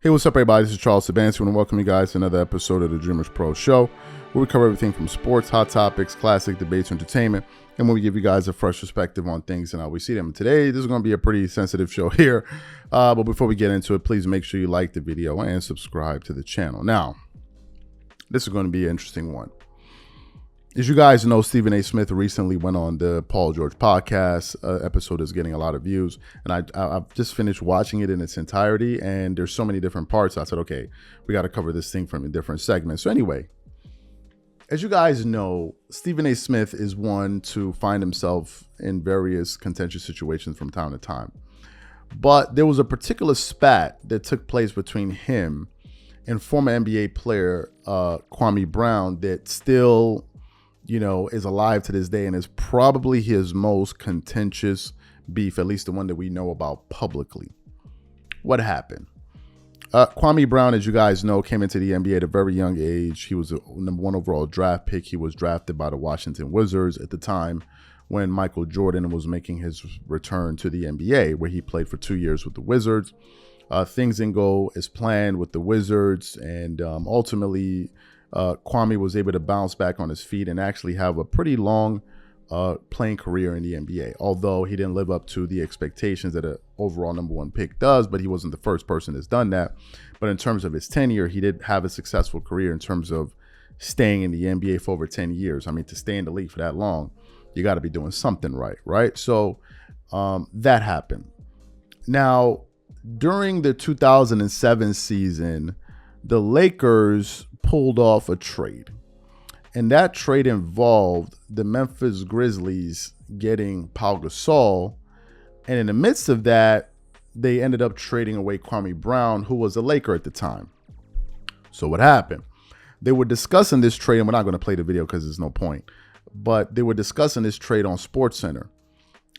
Hey, what's up, everybody? This is Charles Sabansi, and welcome you guys to another episode of the Dreamerspro Show, where we cover everything from sports, hot topics, classic debates, entertainment, and when we give you guys a fresh perspective on things and how we see them. Today, this is going to be a pretty sensitive show here, but before we get into it, please make sure you like the video and subscribe to the channel. Now, this is going to be an interesting one. As you guys know, Stephen A. Smith recently went on the Paul George podcast. Episode is getting a lot of views, and I've just finished watching it in its entirety, and there's so many different parts. I said, okay, we got to cover this thing from a different segment. So anyway, as you guys know, Stephen A. Smith is one to find himself in various contentious situations from time to time. But there was a particular spat that took place between him and former NBA player Kwame Brown that still, is alive to this day and is probably his most contentious beef, at least the one that we know about publicly. What happened? Kwame Brown, as you guys know, came into the NBA at a very young age. He was a number 1 overall draft pick. He was drafted by the Washington Wizards at the time when Michael Jordan was making his return to the NBA, where he played for 2 years with the Wizards. Things didn't go as planned with the Wizards, and ultimately Kwame was able to bounce back on his feet and actually have a pretty long playing career in the NBA, although he didn't live up to the expectations that an overall number 1 pick does, but he wasn't the first person that's done that. But in terms of his tenure, he did have a successful career in terms of staying in the NBA for over 10 years. I mean, to stay in the league for that long, you got to be doing something right? So that happened. Now, during the 2007 season, the Lakers pulled off a trade, and that trade involved the Memphis Grizzlies getting Pau Gasol, and in the midst of that, they ended up trading away Kwame Brown, who was a Laker at the time. So what happened? They were discussing this trade, and we're not going to play the video because there's no point, but they were discussing this trade on SportsCenter.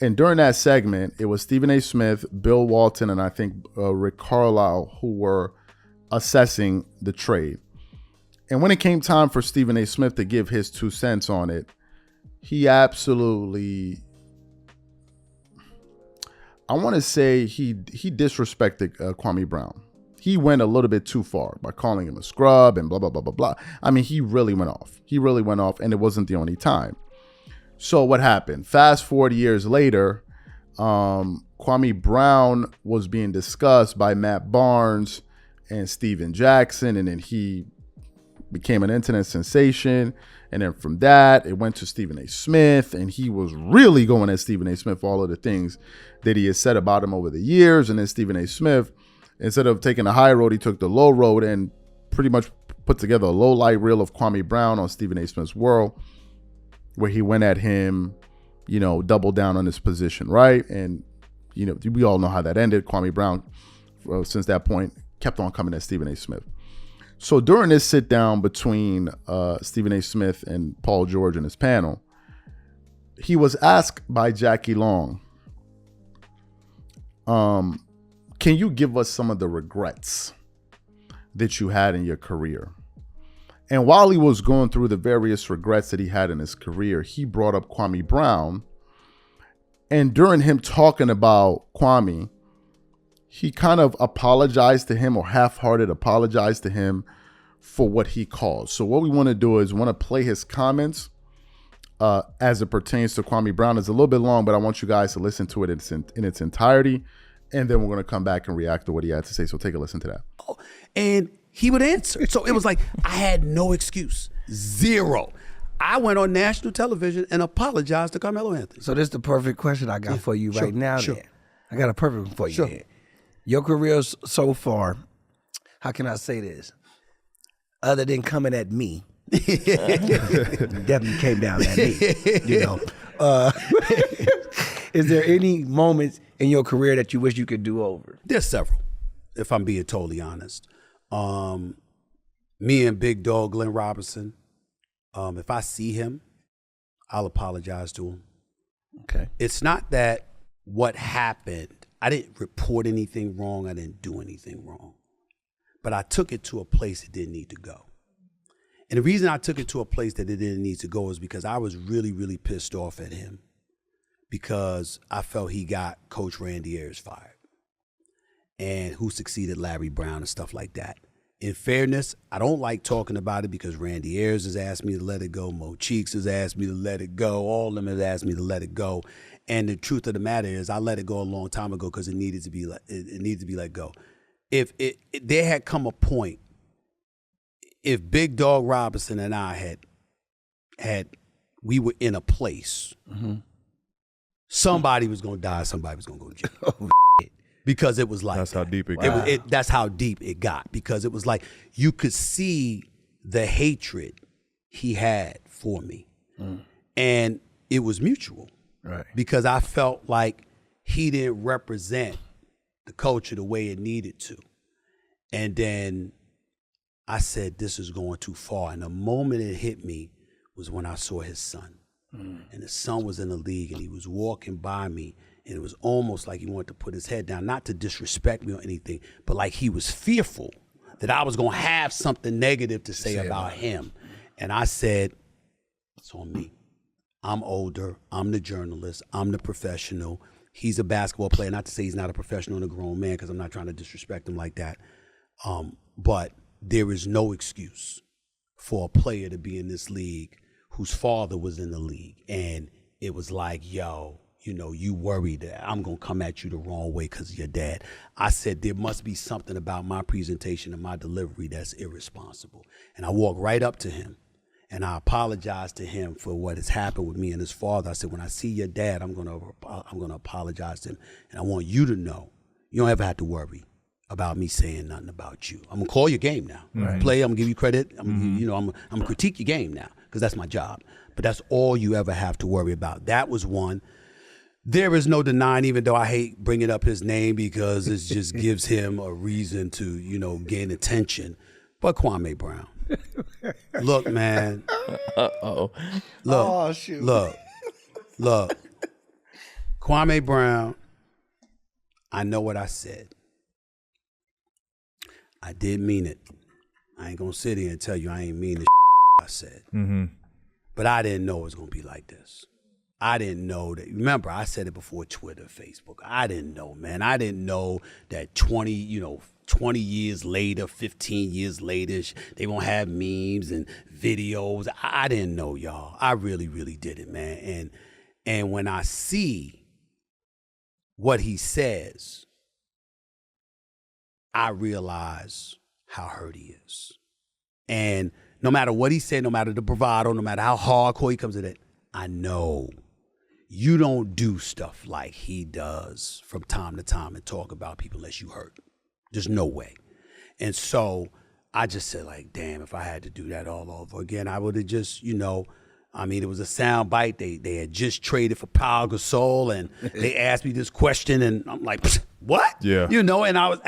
And during that segment, it was Stephen A. Smith, Bill Walton, and I think Rick Carlisle who were assessing the trade. And when it came time for Stephen A. Smith to give his 2 cents on it, he absolutely, I want to say he disrespected Kwame Brown. He went a little bit too far by calling him a scrub and blah, blah, blah, blah, blah. I mean, he really went off. And it wasn't the only time. So what happened? Fast forward years later, Kwame Brown was being discussed by Matt Barnes and Steven Jackson, and then he became an internet sensation. And then from that, it went to Stephen A. Smith, and he was really going at Stephen A. Smith for all of the things that he has said about him over the years. And then Stephen A. Smith, instead of taking the high road, he took the low road and pretty much put together a low light reel of Kwame Brown on Stephen A. Smith's world, where he went at him, doubled down on his position, right? And, we all know how that ended. Kwame Brown, since that point, kept on coming at Stephen A. Smith. So during this sit down between Stephen A. Smith and Paul George and his panel, he was asked by Jackie Long, can you give us some of the regrets that you had in your career? And while he was going through the various regrets that he had in his career, he brought up Kwame Brown. And during him talking about Kwame, he kind of apologized to him, or half-hearted apologized to him for what he caused. So what we want to do is we want to play his comments as it pertains to Kwame Brown. It's a little bit long, but I want you guys to listen to it in its entirety. And then we're going to come back and react to what he had to say. So take a listen to that. And he would answer. So it was like, I had no excuse. Zero. I went on national television and apologized to Carmelo Anthony. So this is the perfect question I got for you right now. Sure. Then. I got a perfect one for you. Sure. Then. Your career so far, how can I say this? Other than coming at me, definitely came down at me, Is there any moments in your career that you wish you could do over? There's several, if I'm being totally honest. Me and Big Dog Glenn Robinson, if I see him, I'll apologize to him. Okay. It's not that what happened, I didn't report anything wrong, I didn't do anything wrong. But I took it to a place it didn't need to go. And the reason I took it to a place that it didn't need to go is because I was really, really pissed off at him because I felt he got Coach Randy Ayers fired. and who succeeded Larry Brown and stuff like that. In fairness, I don't like talking about it because Randy Ayers has asked me to let it go. Mo Cheeks has asked me to let it go. All of them have asked me to let it go. And the truth of the matter is, I let it go a long time ago because it needed to be let go. If there had come a point, if Big Dog Robinson and I we were in a place, somebody was going to die, somebody was going to go to jail. Because it was like that's how deep it got. got. That's how deep it got. Because it was like you could see the hatred he had for me, and it was mutual. Right. Because I felt like he didn't represent the culture the way it needed to, and then I said, "This is going too far." And the moment it hit me was when I saw his son, and his son was in the league, and he was walking by me. And it was almost like he wanted to put his head down, not to disrespect me or anything, but like he was fearful that I was going to have something negative to say about him. And I said, it's on me. I'm older. I'm the journalist. I'm the professional. He's a basketball player. Not to say he's not a professional and a grown man, because I'm not trying to disrespect him like that. But there is no excuse for a player to be in this league whose father was in the league. And it was like, yo, you worried that I'm going to come at you the wrong way because of your dad. I said, there must be something about my presentation and my delivery that's irresponsible. And I walked right up to him and I apologized to him for what has happened with me and his father. I said, when I see your dad, I'm going to apologize to him. And I want you to know, you don't ever have to worry about me saying nothing about you. I'm going to call your game now. Right. Play, I'm going to give you credit. I'm going to critique your game now because that's my job. But that's all you ever have to worry about. That was one. There is no denying, even though I hate bringing up his name because it just gives him a reason to, gain attention. But Kwame Brown. Look, man. Uh-oh. Look. Oh, shoot. Look. Kwame Brown, I know what I said. I did mean it. I ain't going to sit here and tell you I ain't mean the I said. Mm-hmm. But I didn't know it was going to be like this. I didn't know that. Remember, I said it before Twitter, Facebook. I didn't know, man. I didn't know that 20 years later, 15 years later, they won't have memes and videos. I didn't know, y'all. I really, really didn't, man. And when I see what he says, I realize how hurt he is. And no matter what he said, no matter the bravado, no matter how hardcore he comes at it, I know you don't do stuff like he does from time to time and talk about people unless you hurt. There's no way. And so I just said, like, damn, if I had to do that all over again, I would have just, it was a sound bite. They had just traded for Pau Gasol, and they asked me this question, and I'm like, what? Yeah. And I was,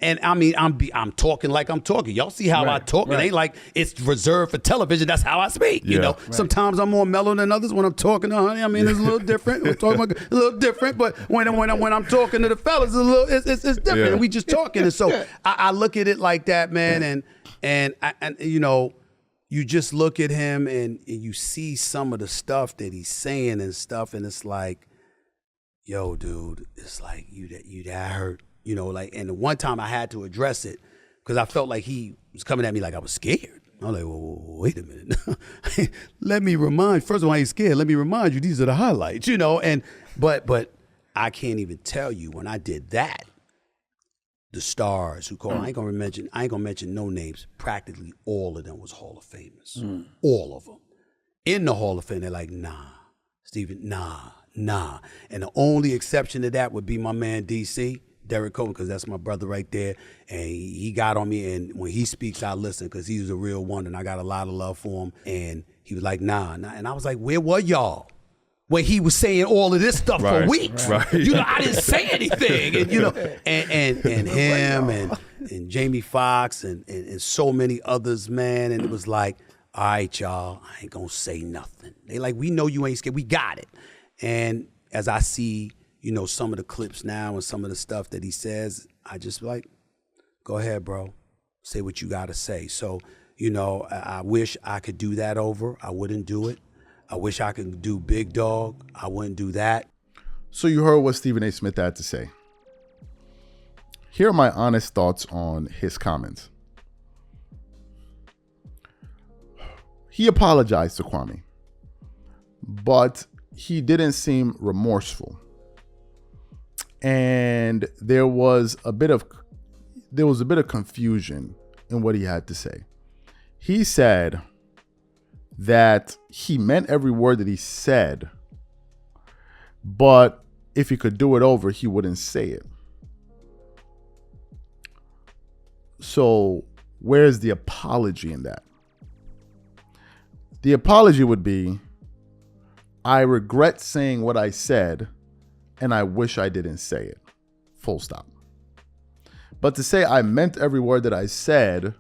I'm talking like I'm talking. Y'all see how I talk? Right. It ain't like it's reserved for television. That's how I speak. Right. Sometimes I'm more mellow than others when I'm talking to honey. It's a little different. We're talking about a little different, but when I'm talking to the fellas, it's different. Yeah. And we just talking, and so I look at it like that, man, and you just look at him and you see some of the stuff that he's saying and stuff, and it's like, yo, dude, it's like you that hurt, and the one time I had to address it because I felt like he was coming at me like I was scared. I was like, well, wait a minute. First of all, I ain't scared. Let me remind you, these are the highlights, but I can't even tell you when I did that, the stars who call, I ain't gonna mention no names. Practically all of them was Hall of Famers. All of them. In the Hall of Fame, they're like, nah, Steven, nah. And the only exception to that would be my man DC, Derek Cohen, because that's my brother right there. And he got on me, and when he speaks, I listen because he's a real one, and I got a lot of love for him. And he was like, nah. And I was like, where were y'all when he was saying all of this stuff for weeks? Right. I didn't say anything. And him and Jamie Foxx and so many others, man. And it was like, all right, y'all, I ain't gonna say nothing. They like, we know you ain't scared. We got it. And as I see, some of the clips now and some of the stuff that he says, I just like, go ahead, bro. Say what you got to say. So, I wish I could do that over. I wouldn't do it. I wish I could do Big Dog. I wouldn't do that. So you heard what Stephen A. Smith had to say. Here are my honest thoughts on his comments. He apologized to Kwame, but he didn't seem remorseful. And there was a bit of confusion in what he had to say. He said that he meant every word that he said, but if he could do it over, he wouldn't say it. So where's the apology in that? The apology would be, I regret saying what I said, and I wish I didn't say it. Full stop. But to say I meant every word that I said,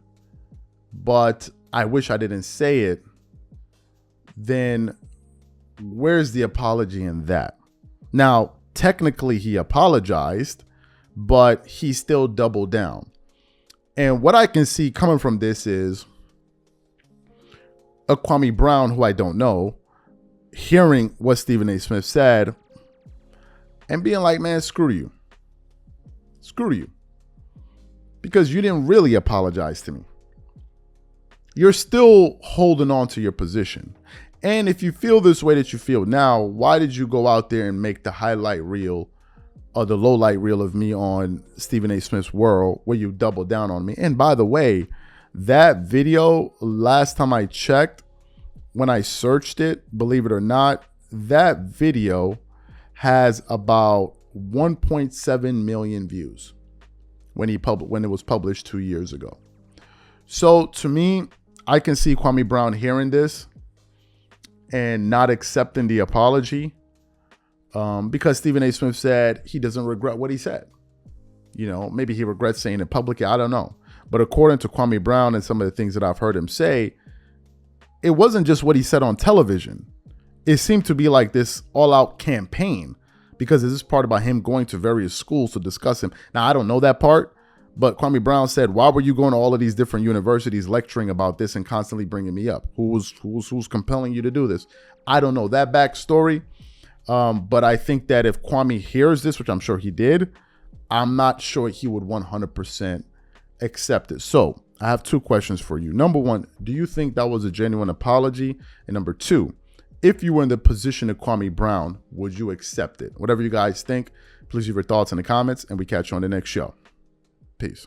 but I wish I didn't say it, then where's the apology in that? Now, technically he apologized, but he still doubled down. And what I can see coming from this is a Kwame Brown, who I don't know, hearing what Stephen A. Smith said and being like, man, screw you. Screw you. Because you didn't really apologize to me. You're still holding on to your position. And if you feel this way that you feel now, why did you go out there and make the highlight reel or the low light reel of me on Stephen A. Smith's World where you double down on me? And by the way, that video, last time I checked, when I searched it, believe it or not, that video has about 1.7 million views when it was published 2 years ago. So to me, I can see Kwame Brown hearing this and not accepting the apology because Stephen A. Smith said he doesn't regret what he said. You know, maybe he regrets saying it publicly. I don't know. But according to Kwame Brown and some of the things that I've heard him say, it wasn't just what he said on television. It seemed to be like this all-out campaign because this is part about him going to various schools to discuss him. Now, I don't know that part, but Kwame Brown said, why were you going to all of these different universities lecturing about this and constantly bringing me up? Who's compelling you to do this? I don't know that backstory. But I think that if Kwame hears this, which I'm sure he did, I'm not sure he would 100% accept it. So I have two questions for you. Number one, do you think that was a genuine apology? And number two, if you were in the position of Kwame Brown, would you accept it? Whatever you guys think, please leave your thoughts in the comments and we catch you on the next show. Peace.